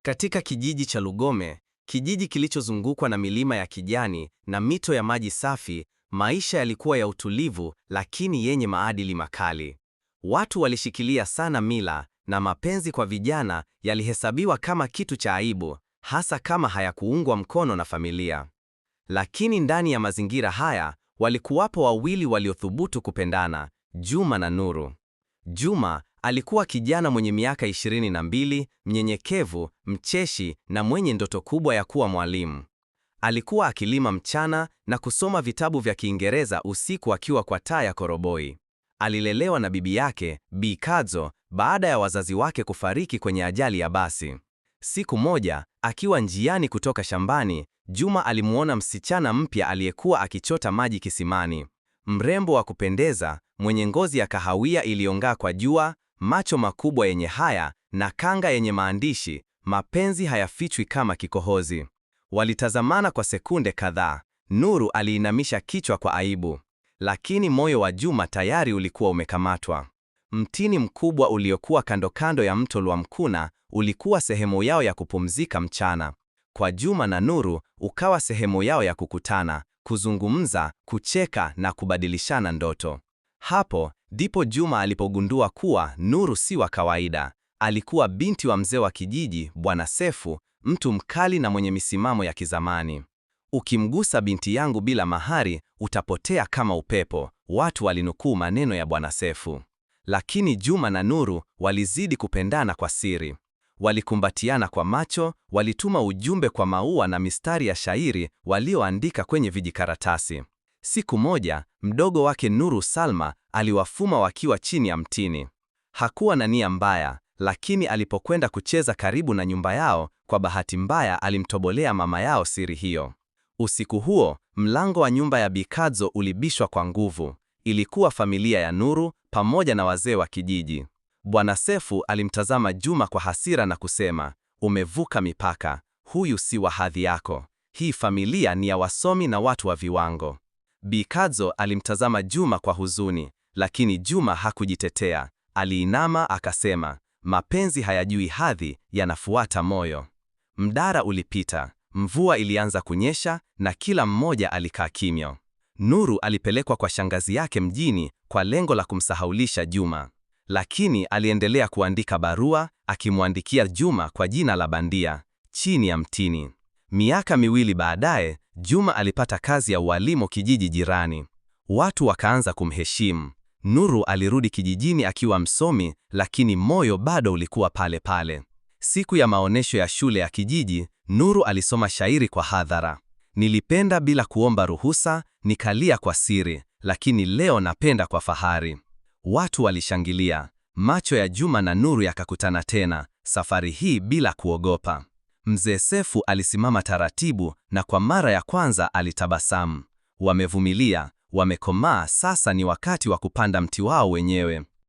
Katika kijiji cha Lugome, kijiji kilichozungukwa na milima ya kijani na mito ya maji safi, maisha yalikuwa ya utulivu lakini yenye maadili makali. Watu walishikilia sana mila na mapenzi kwa vijana yalihesabiwa kama kitu cha aibu, hasa kama hayakuungwa mkono na familia. Lakini ndani ya mazingira haya, walikuwapo wawili waliothubutu kupendana, Juma na Nuru. Juma alikuwa kijana mwenye miaka 22, mnyenyekevu, mcheshi na mwenye ndoto kubwa ya kuwa mwalimu. Alikuwa akilima mchana na kusoma vitabu vya Kiingereza usiku akiwa kwa taa ya koroboi. Alilelewa na bibi yake, Bi Kadzo, baada ya wazazi wake kufariki kwenye ajali ya basi. Siku moja, akiwa njiani kutoka shambani, Juma alimuona msichana mpya aliyekuwa akichota maji kisimani. Mrembo wa kupendeza, mwenye ngozi ya kahawia iliyong'aa kwa jua, macho makubwa yenye haya na kanga yenye maandishi, mapenzi hayafichwi kama kikohozi. Walitazamana kwa sekunde kadhaa. Nuru aliinamisha kichwa kwa aibu, lakini moyo wa Juma tayari ulikuwa umekamatwa. Mtini mkubwa uliokuwa kando kando ya mto Lwamkuna ulikuwa sehemu yao ya kupumzika mchana. Kwa Juma na Nuru ukawa sehemu yao ya kukutana, kuzungumza, kucheka na kubadilishana ndoto. Hapo ndipo Juma alipogundua kuwa Nuru si wa kawaida. Alikuwa binti wa mzee wa kijiji, Bwana Sefu, mtu mkali na mwenye misimamo ya kizamani. Ukimgusa binti yangu bila mahari, utapotea kama upepo, watu walinukuu maneno ya Bwana Sefu. Lakini Juma na Nuru walizidi kupendana kwa siri. Walikumbatiana kwa macho, walituma ujumbe kwa maua na mistari ya shairi walioandika kwenye vijikaratasi. Siku moja, mdogo wake Nuru, Salma, aliwafuma wakiwa chini ya mtini. Hakuwa na nia mbaya, lakini alipokwenda kucheza karibu na nyumba yao, kwa bahati mbaya alimtobolea mama yao siri hiyo. Usiku huo, mlango wa nyumba ya Bi Kadzo ulibishwa kwa nguvu. Ilikuwa familia ya Nuru pamoja na wazee wa kijiji. Bwana Sefu alimtazama Juma kwa hasira na kusema, "Umevuka mipaka. Huyu si wa hadhi yako. Hii familia ni ya wasomi na watu wa viwango." Bi Kadzo alimtazama Juma kwa huzuni, lakini Juma hakujitetea. Aliinama akasema, "Mapenzi hayajui hadhi, yanafuata moyo." Mdara ulipita, mvua ilianza kunyesha na kila mmoja alikaa kimya. Nuru alipelekwa kwa shangazi yake mjini kwa lengo la kumsahaulisha Juma. Lakini aliendelea kuandika barua, akimwandikia Juma kwa jina la bandia, chini ya mtini. Miaka miwili baadaye, Juma alipata kazi ya ualimu kijiji jirani. Watu wakaanza kumheshimu. Nuru alirudi kijijini akiwa msomi, lakini moyo bado ulikuwa pale pale. Siku ya maonesho ya shule ya kijiji, Nuru alisoma shairi kwa hadhara. "Nilipenda bila kuomba ruhusa, nikalia kwa siri, lakini leo napenda kwa fahari." Watu walishangilia. Macho ya Juma na Nuru yakakutana tena, safari hii bila kuogopa. Mzee Sefu alisimama taratibu na kwa mara ya kwanza alitabasamu. Wamevumilia, wamekomaa, sasa ni wakati wa kupanda mti wao wenyewe.